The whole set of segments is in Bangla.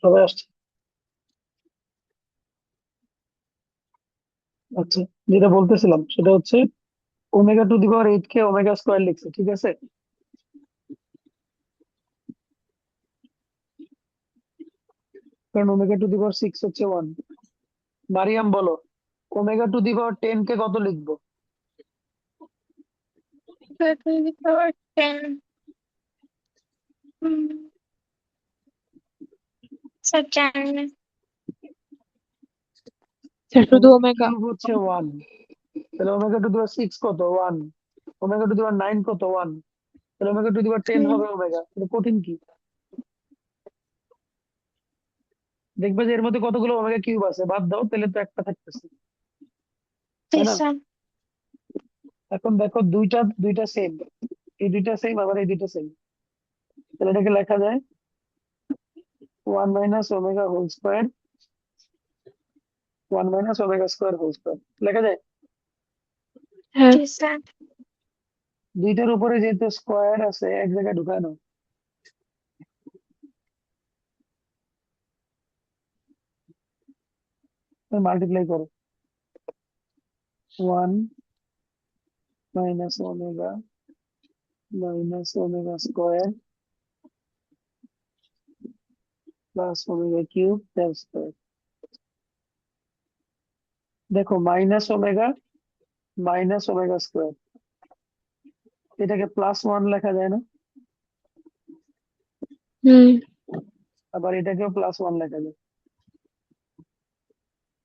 সবাই আসছে। আচ্ছা, যেটা বলতেছিলাম সেটা হচ্ছে omega to the power 8 K omega square লিখছে, ঠিক আছে? কারণ ওমেগা টু দি পাওয়ার 6 হচ্ছে 1। মারিয়াম বলো, ওমেগা টু দি পাওয়ার 10 কে কত লিখবো? So to the power 10. Hmm. So 10. Sir শুধু ওমেগা ওমেগা। কিউব হচ্ছে 1, তাহলে ওমেগা টু দি পাওয়ার 6 কত? 1। ওমেগা টু দি পাওয়ার 9 কত? 1। তাহলে omega to the power 10 Hmm. হবে ওমেগা। এটা কঠিন কি? দেখবে যে এর মধ্যে কতগুলো ওমেগা কিউব আছে, বাদ দাও, তাহলে তো একটা থাকতেছে, তাই না? This one. এখন দেখো দুইটা দুইটা সেম, এই দুইটা সেম আবার এই দুইটা সেম, তাহলে এটাকে লেখা যায় 1 - omega whole square, 1 - omega square whole square লেখা যায়। হ্যাঁ। This one. দুইটার উপরে যেহেতু স্কোয়ার আছে, এক জায়গায় ঢুকায় নাও, মাল্টিপ্লাই করো। 1 - omega square plus omega cube square. দেখো -ওমেগা - ওমেগা স্কোয়ার, এটাকে +1 লেখা যায় না? হুম। আবার এটাকেও +1 লেখা যায়,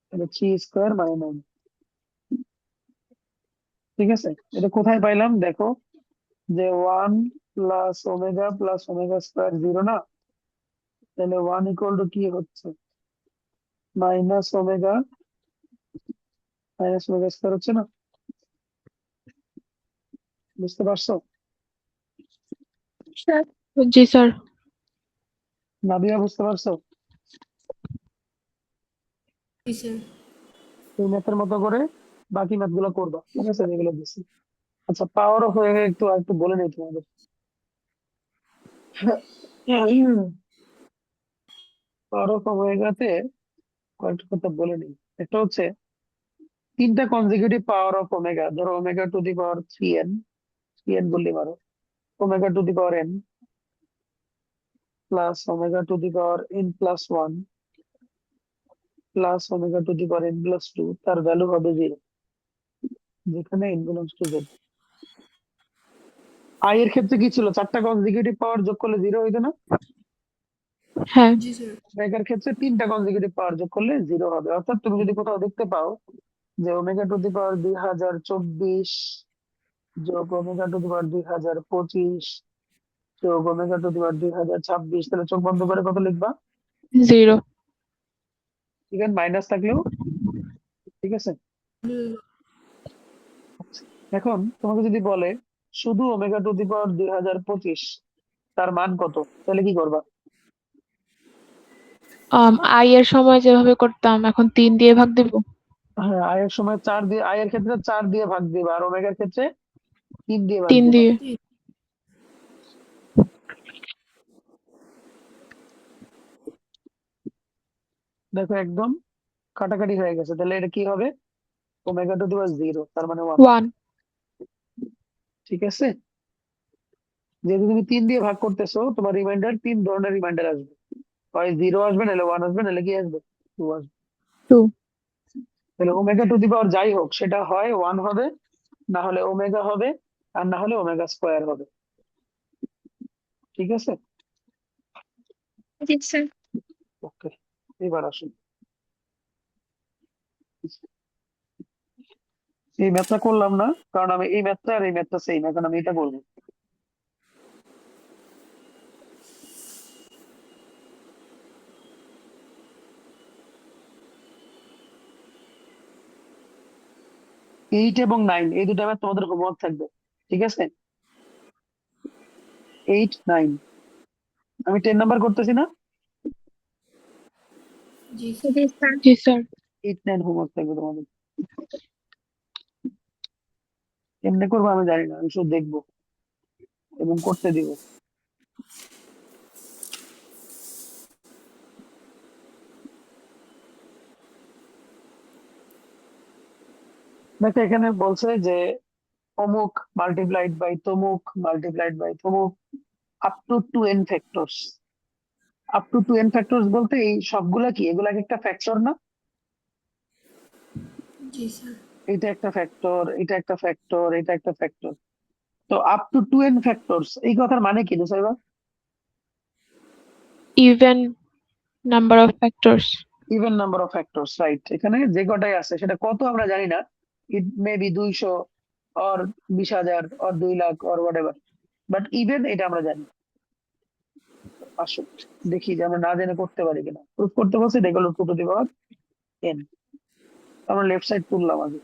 তাহলে 3² - 9। ঠিক আছে, এটা কোথায় পাইলাম দেখো, যে 1 + ওমেগা + ওমেগা স্কোয়ার 0 না? তাহলে 1 = কি হচ্ছে? -ওমেগা -ওমেগা স্কোয়ার হচ্ছে না? বুঝতে পারছো? Sure. জি স্যার। নাবিয়া বুঝতে পারছো? জি স্যার। এই ম্যাথের মতো করে বাকি ম্যাথ গুলো করবা, ঠিক আছে, যেগুলো দিচ্ছি। আচ্ছা, পাওয়ার অফ হয়ে একটু একটু বলে নেই তোমাদের। পাওয়ার অফ ওমেগাতে কয়েকটা কথা বলে নিই। একটা হচ্ছে তিনটা কনজিকিউটিভ পাওয়ার অফ ওমেগা, ধরো omega to the power 3n, 3n বললে পারো, omega to the power n plus omega to the power n+1 plus omega to the power n+2, তার ভ্যালু হবে 0, যেখানে n belongs to z। I এর ক্ষেত্রে কি ছিল? চারটা কনজিকিউটিভ পাওয়ার যোগ করলে 0 হইতো না? হ্যাঁ। জি স্যার। ওমেগার ক্ষেত্রে তিনটা কনজিকিউটিভ পাওয়ার যোগ করলে 0 হবে। অর্থাৎ তুমি যদি কোথাও দেখতে পাও যে ওমেগা টু দি পাওয়ার 2024 যোগ ওমেগা টু দি পাওয়ার 2025 যোগ ওমেগা টু দি পাওয়ার 2026, তাহলে চোখ বন্ধ করে কত লিখবা? 0। এখানে মাইনাস থাকলেও ঠিক আছে। আচ্ছা, এখন তোমাকে যদি বলে শুধু ওমেগা টু দি পাওয়ার 2025, তার মান কত, তাহলে কি করবা? আই এর সময় যেভাবে করতাম এখন 3 দিয়ে ভাগ দেব। হ্যাঁ, আয়ের সময় 4 দিয়ে, আয়ের ক্ষেত্রে 4 দিয়ে ভাগ দিবা, আর ওমেগার ক্ষেত্রে 3 দিয়ে ভাগ 3 দিবা। দিয়ে। দেখো একদম কাটাকাটি হয়ে গেছে, তাহলে এটা কি হবে? ওমেগা টু দি পাওয়ার 0, তার মানে 1। 1। ঠিক আছে, যেহেতু তুমি 3 দিয়ে ভাগ করতেছো, তোমার রিমাইন্ডার 3 ধরনের রিমাইন্ডার আসবে, হয় 0 আসবে, নাহলে 1 আসবে, নাহলে কি আসবে? 2 আসবে। 2। তাহলে ওমেগা টু দি পাওয়ার যাই হোক, সেটা হয় 1 হবে, না হলে ওমেগা হবে, আর না হলে ওমেগা স্কোয়ার হবে। ঠিক আছে, This one. ওকে, এবার আসুন, এই ম্যাথটা করলাম না, কারণ আমি এই ম্যাথটা আর এই ম্যাথটা সেম, এখন আমি এটা করবো। এইট এবং 9 এই দুটো ম্যাথ তোমাদের হোমওয়ার্ক থাকবে, ঠিক আছে? 8, 9, আমি 10 নাম্বার করতেছি না? জি স্যার। This one. জি স্যার। 8, 9 হোমওয়ার্ক থাকবে তোমাদের। কেমনে করবো আমি জানি না, আমি শুধু দেখবো এবং করতে দিব। দেখো এখানে বলছে যে অমুক মাল্টিপ্লাইড বাই তমুক মাল্টিপ্লাইড বাই তমুক up to 2n factors. Up to 2n factors বলতে এই সবগুলা কি, এগুলা এক একটা ফ্যাক্টর না? জি স্যার। এটা একটা ফ্যাক্টর, এটা একটা ফ্যাক্টর, এটা একটা ফ্যাক্টর। তো আপ টু 2n ফ্যাক্টরস এই কথার মানে কি Nusaiba? Even number of factors. Even number of factors, right. এখানে যে কটাই আছে সেটা কত আমরা জানি না, it may be 200 or 20,000 or 2 lakh or whatever, but even এটা আমরা জানি। আসো দেখি যে আমরা না জেনে করতে পারি কিনা। প্রুফ করতে বলছে এটা হলো 2 টু দি পাওয়ার n। আমরা লেফট সাইড তুললাম আগে।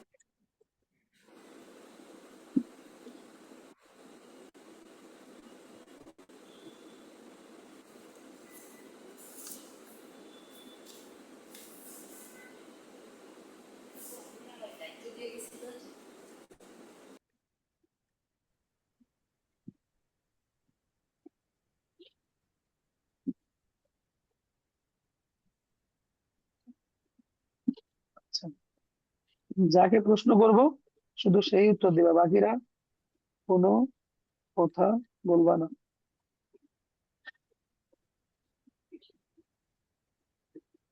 আচ্ছা, যাকে প্রশ্ন করব শুধু সেই উত্তর দিবা, বাকিরা কোনো কথা বলবা না।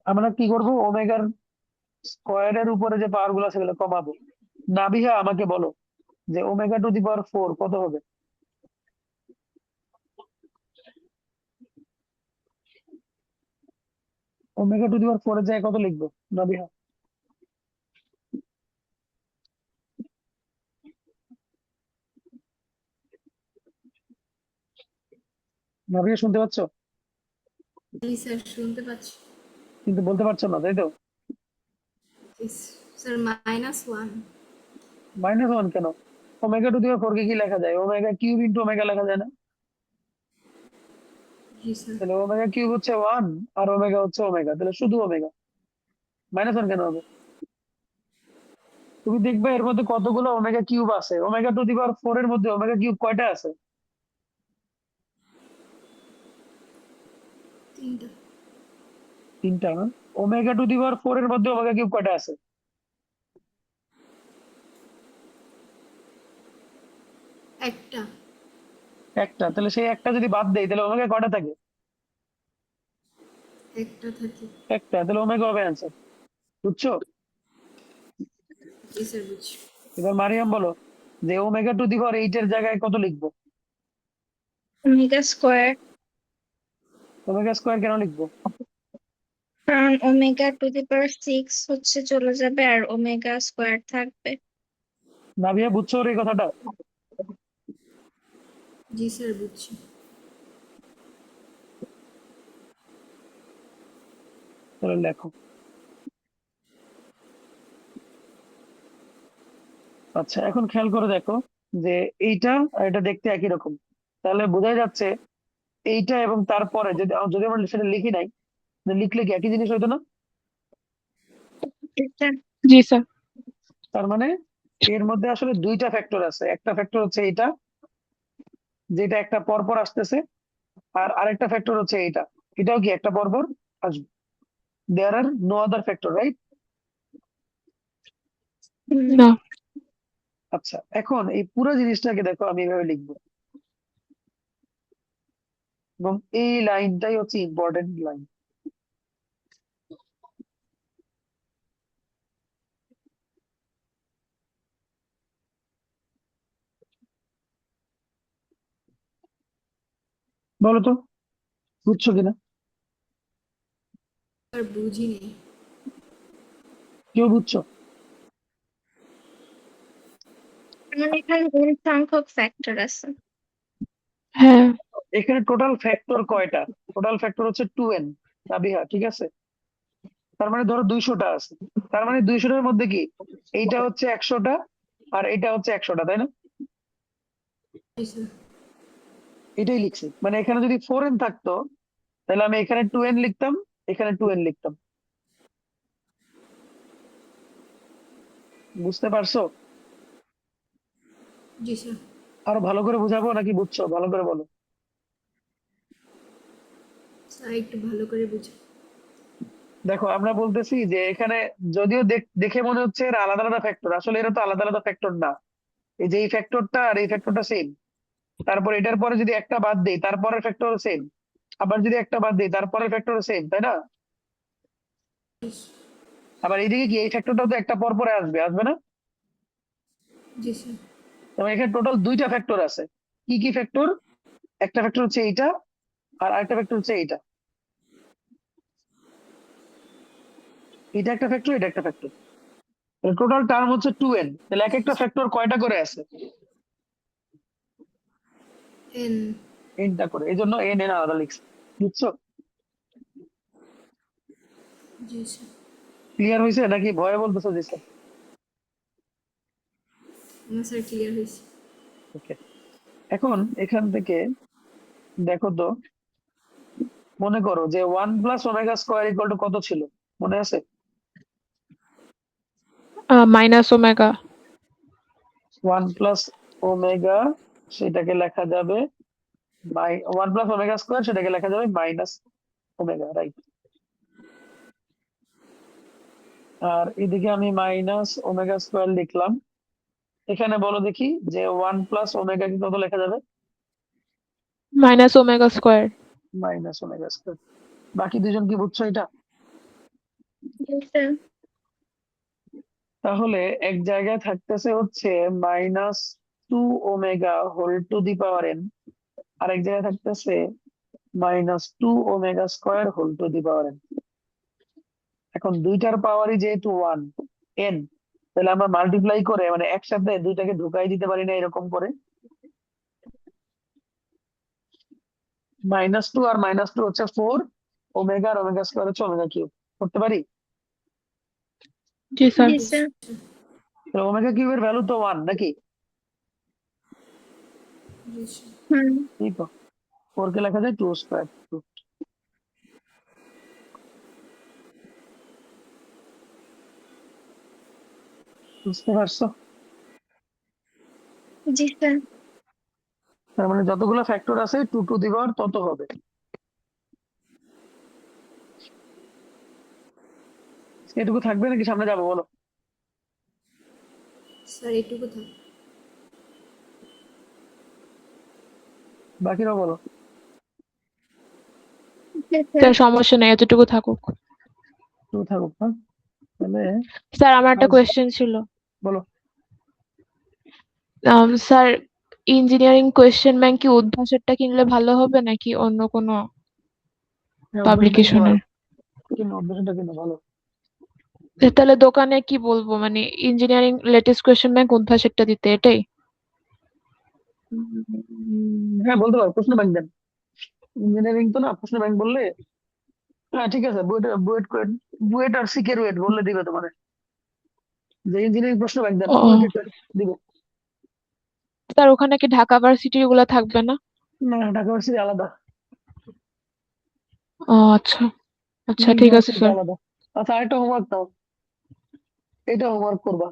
আমরা কি করব, ওমেগার স্কোয়ারের উপরে যে পাওয়ার গুলো সেগুলো কমাবো। নাবিহা আমাকে বলো যে ওমেগা টু দি পাওয়ার 4 কত হবে? ওমেগা টু দি পাওয়ার 4 এর জায়গায় কত লিখবো নাবিহা? নাবিহা শুনতে পাচ্ছ? জি স্যার, শুনতে পাচ্ছি। কিন্তু বলতে পারছো না, তাই তো? জি স্যার, -1। -1 কেন? ওমেগা টু দি পাওয়ার 4 কে কি লেখা যায়? ওমেগা কিউব ইন্টু ওমেগা লেখা যায় না? জি স্যার। তাহলে ওমেগা কিউব হচ্ছে 1 আর ওমেগা হচ্ছে ওমেগা, তাহলে শুধু ওমেগা। -1 কেন হবে? তুমি দেখবে এর মধ্যে কতগুলো ওমেগা কিউব আছে। ওমেগা টু দি পাওয়ার 4 এর মধ্যে ওমেগা কিউব কয়টা আছে? 3টা। 3টা না? ওমেগা টু দি পাওয়ার 4 এর মধ্যে ওমেগা কিউব কয়টা আছে? 1টা। একটা। তাহলে সেই একটা যদি বাদ দেই তাহলে ওমেগা কয়টা থাকে? 1টা থাকে। একটা। তাহলে ওমেগা হবে অ্যান্সার। বুঝছো? জি স্যার, বুঝছি। এবার মারিয়াম বলো যে ওমেগা টু দি পাওয়ার 8 এর জায়গায় কত লিখবো? Omega square. ওমেগা স্কোয়ার কেন লিখবো? কারণ ওমেগা টু দি পাওয়ার 6 হচ্ছে চলে যাবে আর ওমেগা স্কোয়ার থাকবে। নাভিয়া বুঝছো ওর এই কথাটা? জি স্যার, বুঝছি। তাহলে লেখো। আচ্ছা, এখন খেয়াল করে দেখো যে এইটা আর এটা দেখতে একই রকম, তাহলে বোঝাই যাচ্ছে এইটা এবং তারপরে যদি যদি আমরা সেটা লিখি নাই, লিখলে কি একই জিনিস হইতো না? এটা জি স্যার। তার মানে এর মধ্যে আসলে দুইটা ফ্যাক্টর আছে। একটা ফ্যাক্টর হচ্ছে এটা, যেটা একটা পর পর আসতেছে, আর আরেকটা ফ্যাক্টর হচ্ছে এটা, এটাও কি একটা পর পর আসবে। দেয়ার আর নো আদার ফ্যাক্টর, রাইট? না। আচ্ছা, এখন এই পুরো জিনিসটাকে দেখো আমি এভাবে লিখবো, এবং এই লাইনটাই হচ্ছে ইম্পর্টেন্ট লাইন। বলো তো বুঝছো কিনা? স্যার, বুঝিনি। কেউ বুঝছো? মানে এখানে n সংখ্যক ফ্যাক্টর আছে। হ্যাঁ। এখানে টোটাল ফ্যাক্টর কয়টা? টোটাল ফ্যাক্টর হচ্ছে 2n। রাবিহা ঠিক আছে? তার মানে ধরো 200টা আছে। তার মানে 200টার মধ্যে কি এইটা হচ্ছে 100টা আর এটা হচ্ছে 100টা, তাই না? জি স্যার। এটাই লিখছি। মানে এখানে যদি 4n থাকতো তাহলে আমি এখানে 2n লিখতাম, এখানে 2n লিখতাম। বুঝতে পারছো? জি স্যার। আরো ভালো করে বুঝাবো নাকি বুঝছো? ভালো করে বলো। স্যার, একটু ভালো করে বুঝি। দেখো আমরা বলতেছি যে এখানে যদিও দেখে মনে হচ্ছে এরা আলাদা আলাদা ফ্যাক্টর, আসলে এরা তো আলাদা আলাদা ফ্যাক্টর না। এই যে এই ফ্যাক্টরটা আর এই ফ্যাক্টরটা সেম, তারপর এটার পরে যদি একটা বাদ দেই তারপরের ফ্যাক্টর সেম, আবার যদি একটা বাদ দেই তারপরের ফ্যাক্টর সেম, তাই না? জি স্যার। আবার এইদিকে কি এই ফ্যাক্টরটাও তো একটা পর পরে আসবে, আসবে না? জি স্যার। এবং এখানে টোটাল দুইটা ফ্যাক্টর আছে। কি কি ফ্যাক্টর? একটা ফ্যাক্টর হচ্ছে এইটা, আর আরেকটা ফ্যাক্টর হচ্ছে এইটা। এটা একটা ফ্যাক্টর, এটা একটা ফ্যাক্টর। টোটাল টার্ম হচ্ছে 2n। তাহলে এক একটা ফ্যাক্টর কয়টা করে আছে? এন। nটা করে, এই জন্য n n আলাদা লিখছি। বুঝছো? জি স্যার। ক্লিয়ার হয়েছে নাকি ভয়ে বলতেছো জি স্যার? না স্যার, ক্লিয়ার হয়েছে। ওকে, এখন এখান থেকে দেখো তো, মনে করো যে 1 + ω² কত ছিল, মনে আছে? -ω। 1 + ω, সেটাকে লেখা যাবে 1 + ω², সেটাকে লেখা যাবে -ω, রাইট? আর এদিকে আমি -ω² লিখলাম। এখানে বলো দেখি যে 1 + ω কি কত লেখা যাবে? -ω²। -ω²। বাকি দুজন কি বুঝছো এটা? জি স্যার। তাহলে এক জায়গায় থাকতেছে হচ্ছে -2ω² আর এক জায়গায় থাকতেছে -2ω² এখন দুইটার পাওয়ারই যেহেতু 1 n, তাহলে আমরা মাল্টিপ্লাই করে মানে একসাথে দুইটাকে ঢুকাই দিতে পারি না এরকম করে? -2 আর -2 হচ্ছে 4, ω আর ω² হচ্ছে ω³ করতে পারি? জি স্যার। জি জি স্যার। স্যার। তাহলে ω³ এর ভ্যালু তো 1 নাকি? জি স্যার। হুম। এই তো 4 কে লেখা যায় 2²। বুঝতে পারছো? জি স্যার। তার মানে যতগুলো ফ্যাক্টর আছে 2 টু দি পাওয়ার তত হবে। এটুকু থাকবে নাকি সামনে যাবো বলো? স্যার এটুকু থাক। বাকিরাও বলো। জি স্যার। স্যার সমস্যা নেই, এতটুকু থাকুক। টু থাকুক, হ্যাঁ? তাহলে স্যার আমার একটা আজ কোয়েশ্চেন ছিল। বলো। স্যার, ইঞ্জিনিয়ারিং কোয়েশ্চেন ব্যাংক কি উদ্ভাসেরটা কিনলে ভালো হবে নাকি অন্য কোনো হ্যাঁ, অভ্যাসটা কিন্তু ভালো, পাবলিকেশনের? কিন্তু অভ্যাসটা কিন্তু ভালো। তাহলে দোকানে কি বলবো, মানে ইঞ্জিনিয়ারিং লেটেস্ট কোয়েশ্চেন ব্যাংক উদ্ভাসেরটা দিতে, এটাই? হ্যাঁ বলতে পারো, প্রশ্ন ব্যাংক দেন। ইঞ্জিনিয়ারিং তো না, প্রশ্ন ব্যাংক বললে হ্যাঁ ঠিক আছে। বুয়েট বুয়েট করে- বুয়েট আর সিকের ওয়েট বললে দিবে তোমার। যে ইঞ্জিনিয়ারিং প্রশ্ন ব্যাংক দেন, ও বুয়েট দিবে। স্যার, ওখানে কি ঢাকা ভার্সিটির গুলা থাকবে না? না, ঢাকা ভার্সিটি আলাদা, ও আচ্ছা, আচ্ছা ঠিক আছে ইউনিভার্সিটি স্যার। আলাদা। আচ্ছা, আরেকটা হোমওয়ার্ক দাও, এটা হোমওয়ার্ক করবা।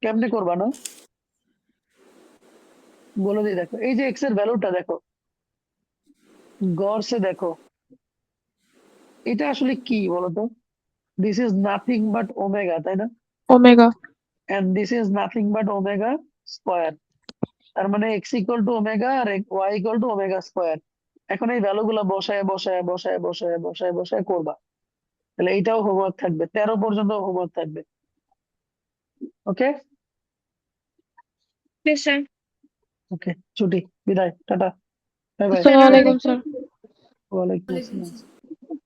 কেমনে করবা না বলে দিই, দেখো এই যে এক্স এর ভ্যালুটা দেখো, গড় সে দেখো, এটা আসলে কি বলতো? This is nothing but omega, তাই না? Omega. And this is nothing but ω²। তার মানে x = ω আর y = ω²। এখন এই ভ্যালু গুলা বসায় বসায় বসায় বসায় বসায় বসায় করবা। তাহলে এইটাও হোমওয়ার্ক থাকবে, 13 পর্যন্ত হোমওয়ার্ক থাকবে। ওকে? জি স্যার। ওকে, ছুটি, বিদায়, টাটা, বাই বাই। আসসালামু আসসালামু আলাইকুম আলাইকুম। স্যার। ওয়ালাইকুম ওয়ালাইকুম আসসালাম। আসসালাম।